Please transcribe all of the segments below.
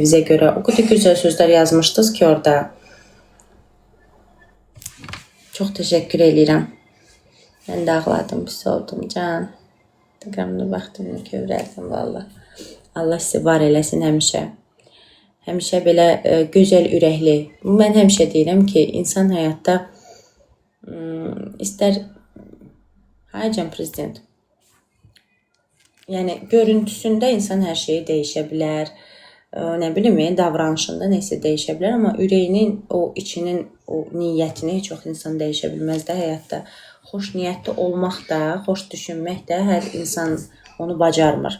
Bizə görə o qədər gözəl sözlər yazmışdınız ki orada. Çox təşəkkür edirəm. Mən də ağladım, pis oldum can. Təqəmdə vaxtımı kövrəldim valla. Allah sizi var eləsin həmişə. Həmişə belə gözəl ürəkli. Mən həmişə deyirəm ki, insan həyatda istər Haycan prezident. Yəni görüntüsündə insan hər şeyi dəyişə bilər. Nə bilim, davranışında nəsə dəyişə bilər, amma ürəyinin, o içinin, o niyyətini heç vaxt insan dəyişə bilməz də həyatda. Xoş niyyətli olmaq da, xoş düşünmək də hər insan onu bacarmır.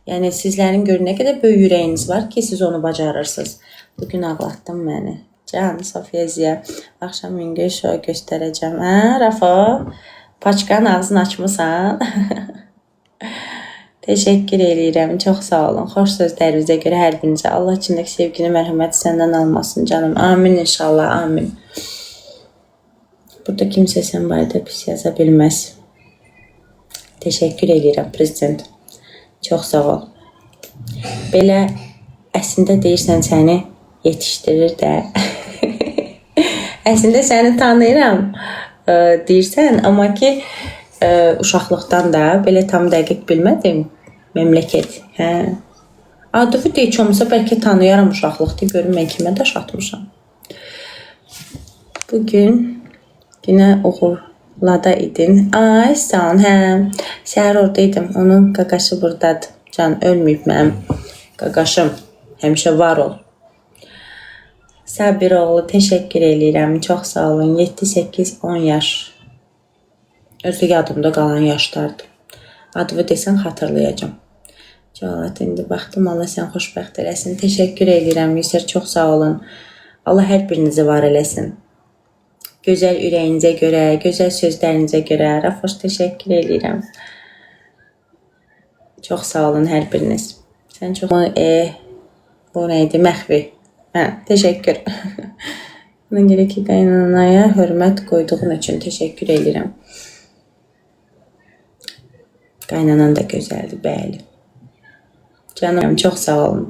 Yəni sizlərin görün nə qədər böyük ürəyiniz var ki, siz onu bacarırsınız. Bugün ağlatdın məni. Can, Sofiyaziyə, axşam Mingöy şou göstərəcəm. Rafa, paçkanın ağzını açmısan. Təşəkkür edirəm. Çox sağ olun. Xoş sözlərinizə görə hər birinizə. Allah içindəki sevgini, mərhəməti səndən almasın canım. Amin inşallah. Amin. Burada kimsə sən barədə pis yaza bilməz. Təşəkkür edirəm prezident. Çox sağ ol. Belə əslində deyirsən səni yetişdirir də. Əslində səni tanıyıram deyirsən, amma ki uşaqlıqdan da belə tam dəqiq bilmədim. Məmləkət. Adıfı deyək olmasa bəlkə tanıyaram uşaqlıqda. Görüm mən kimə daş atmışam. Bugün yenə uğurlada idin. Ay sağ olun. Səhər oradaydım. Onun qaqaşı buradadır. Can ölməyib mənim qaqaşım. Həmişə var ol. Səbir oğlu təşəkkür edirəm. Çox sağ olun. 7, 8, 10 yaş. Özü yadımda qalan yaşlardır. Adımı desən xatırlayacağım. Cəlalət indi baxdım. Allah sən xoşbəxt eləsin. Təşəkkür edirəm. Yüzər çox sağ olun. Allah hər birinizi var eləsin. Gözəl ürəyinizə görə, gözəl sözlərinizə görə. Rafoş təşəkkür edirəm. Çox sağ olun hər biriniz. Sən çox... Bu nə idi? Məxvi. Təşəkkür. Buna görə ki, qaynanaya hörmət qoyduğun üçün təşəkkür edirəm. Qaynanan da gözəldir, bəli. Canım, çox sağ olun.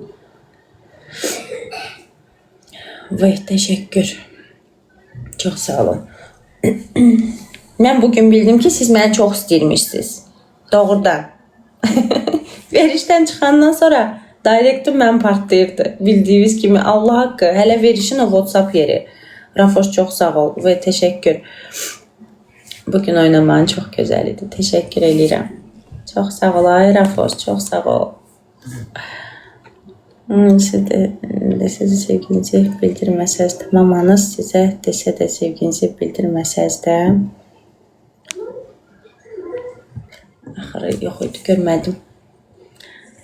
Vay, təşəkkür. Çox sağ olun. Mən bugün bildim ki, siz məni çox istəyirmişsiniz. Doğrudan. Verişdən çıxandan sonra direktim mən partlayırdı. Bildiyiniz kimi Allah haqqı. Hələ verişin o WhatsApp yeri. Rafoş çox sağ ol və təşəkkür. Bugün oynamağın çox gözəl idi. Təşəkkür edirəm. Çox sağ ol ay Rafoş. Çox sağ ol. Sizi sevginizi bildirməsəz də, mamanız sizə desə də sevginizi bildirməsəz də. Axırı yox idi, görmədim.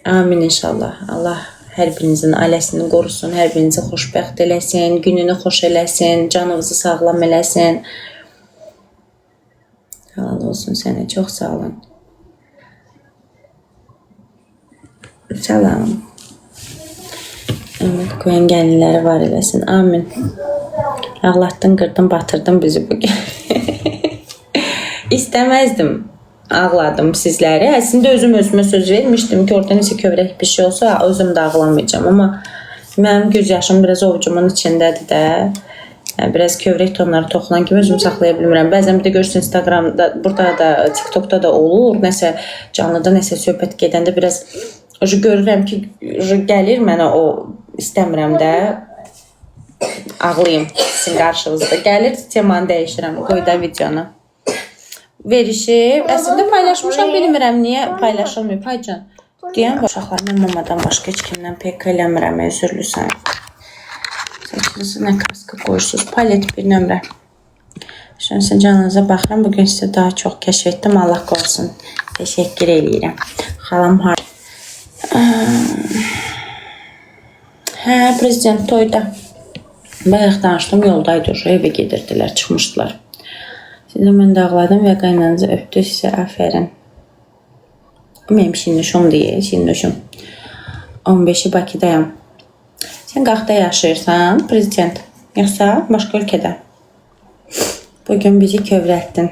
Amin inşallah. Allah hər birinizin ailəsini qorusun, hər birinizi xoşbəxt eləsin, gününü xoş eləsin, canınızı sağlam eləsin. Halal olsun sənə, çox sağ olun. Salam. Ümid qoyan gəlinləri var eləsin. Amin. Ağlatdın, qırdın, batırdın bizi bugün. İstəməzdim. Ağladım sizləri. Əslində özüm özümə söz vermişdim ki, orada nəsə kövrək bir şey olsa, özüm də ağlamayacağım. Amma mənim göz yaşım biraz ovucumun içindədir də. Biraz kövrək tonları toxulan kimi özümü saxlaya bilmirəm. Bəzən bir də görürsün Instagramda, burada da, TikTokda da olur. Nəsə canlıda nəsə söhbət gedəndə biraz görürəm ki, gəlir mənə o istəmirəm də ağlayım sizin qarşınızda. Gəlir, temanı dəyişirəm, qoy da videonu. Verişi, əslində paylaşmışam, bilmirəm niyə paylaşılmıyor. Haycan, deyəm uşaqlar, mən mamadan başqa heç kimdən pek eləmirəm, özürlüsən. Saçınızı nə kraska qoyursunuz, palet bir nömrə. Şimdi sizin canınıza baxıram, bugün sizə daha çox kəşf etdim, Allah qorusun. Təşəkkür edirəm. Xalam har. Prezident toyda. Bayaq danışdım, yoldaydı, evə gedirdilər, çıxmışdılar. Sizə mən də ağladım və qaynanızı öpdü, sizə aferin. Mənim şinuşum deyil, şinuşum. 15-i Bakıdayam. Sən Qaxda yaşayırsan, prezident, yoxsa başqa ölkədə? Bugün bizi kövrətdin.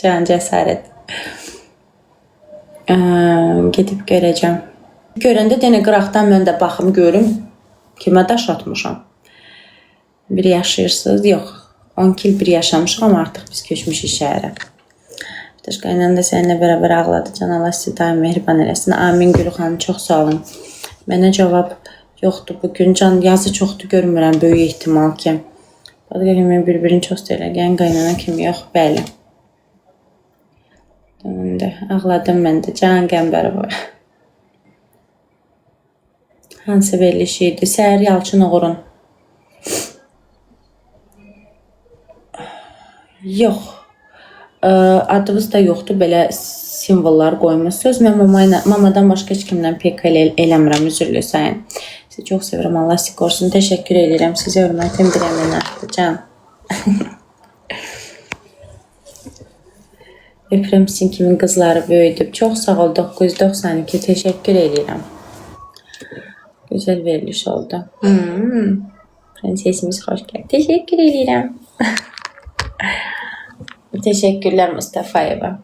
Can cəsarət. Gedib görəcəm. Görəndə yenə qıraqdan mən də baxım görüm kimə daş atmışam. Bir yaşayırsınız? Yox. 12 il bir yaşamışıq, amma artıq biz köçmüşük şəhərə. Qaynanam da səninlə bərabər ağladı. Can Allah sizi daim mehriban eləsin. Amin Gülü xanım, çox sağ olun. Mənə cavab yoxdur bugün. Can yazı çoxdur görmürəm, böyük ehtimal ki. Badıq kimi bir-birini çox istəyirlər. Qaynana kimi yox, bəli. Ağladım mən də. Can Qəmbərov. Hansı verilişi idi? Səhər Yalçın Oğurun. Yox. Adınız da yoxdur, belə simvollar qoymuşsunuz. Mən mamadan başqa heç kimdən PK eləmirəm, üzrlü sayın. Sizi çox sevirəm, Allah sizi qorusun. Təşəkkür edirəm, sizə hörmətim bir əmin artdı, can. Öpürəm sizin kimin qızları böyüdüb. Çox sağ ol, 992, təşəkkür edirəm. Gözəl veriliş oldu. Prensesimiz xoş gəldi. Təşəkkür edirəm. Teşekkürler Mustafa'ya.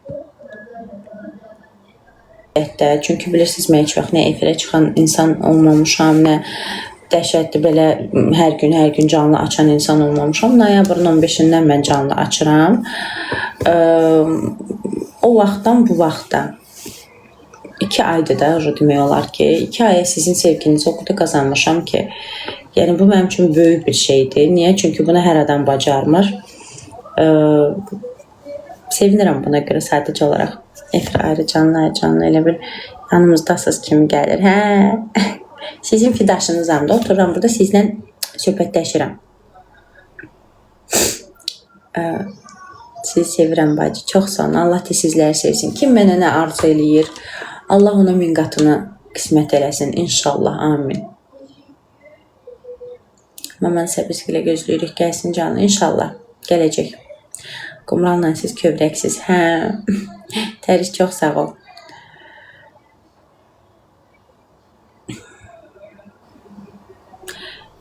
Çünki bilirsiniz, mən heç vaxt nə efirə çıxan insan olmamışam, nə dəhşətli belə hər gün canlı açan insan olmamışam. Noyabrın 15-dən mən canlı açıram. O vaxtdan bu vaxta 2 aydır da demək olar ki, 2 aya sizin sevginizi o qədər qazanmışam ki, yəni bu mənim üçün böyük bir şeydir. Niyə? Çünki bunu hər adam bacarmır. Sevinirəm buna görə sadəcə olaraq. Efir ayrı canlı elə bir yanımızdasınız kimi gəlir. Hə. Sizin fidaşınızam da, otururam burada sizlə söhbətləşirəm. Sizi sevirəm bacı. Çox sağ olun. Allah da sizləri sevsin. Kim mənə nə arzu eləyir? Allah ona min qatını qismət eləsin. İnşallah. Amin. Maman səbirlə gözləyirik. Gəlsin canlı. İnşallah. Gələcək. Qumralla siz kövrəksiz. Hə. Təriz çox sağ ol.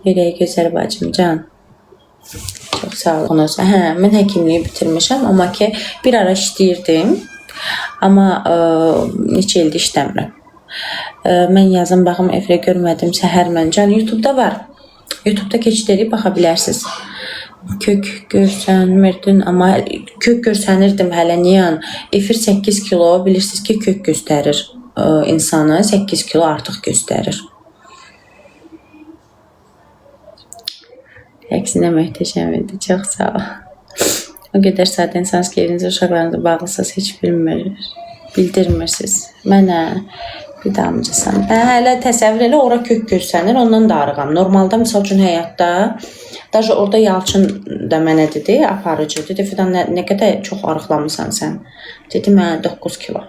Ürəyi gözəl bacım can. Çox sağ olun. Hə, mən həkimliyi bitirmişəm, amma ki bir ara işləyirdim. Amma neçə ildir işləmirəm. Mən yazın baxım efirə görmədim səhər mən can. YouTube'da var. YouTube'da keçid edib baxa bilərsiniz. Kök görsənmirdin, amma kök görsənirdim hələ niyə? Efir 8 kilo, bilirsiniz ki kök göstərir insanı, 8 kilo artıq göstərir. Əksinə möhtəşəm idi, çox sağ ol. O qədər saat insansız ki, evinizə uşaqlarınızı bağlısınız, heç bildirmirsiniz. Mənə bir damcısan. Hələ təsəvvür elə, ora kök görsənir, ondan da arıqam. Normalda, misal üçün həyatda, Daşı orada Yalçın da mənə dedi, aparıcı. Dedi, Fidan, nə qədər çox arıqlamısan sən? Dedi, mənə 9 kilo.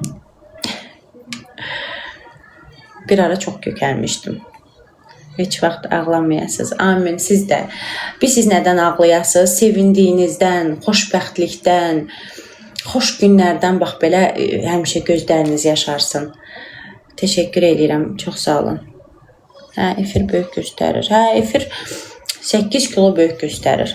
Bir ara çox kökəlmişdim. Heç vaxt ağlamayasınız. Amin, siz də. Siz nədən ağlayasınız? Sevindiyinizdən, xoşbəxtlikdən, xoş günlərdən, bax belə həmişə gözləriniz yaşarsın. Təşəkkür edirəm, çox sağ olun. Hə, efir böyük göstərir. Hə, efir 8 kilo böyük göstərir.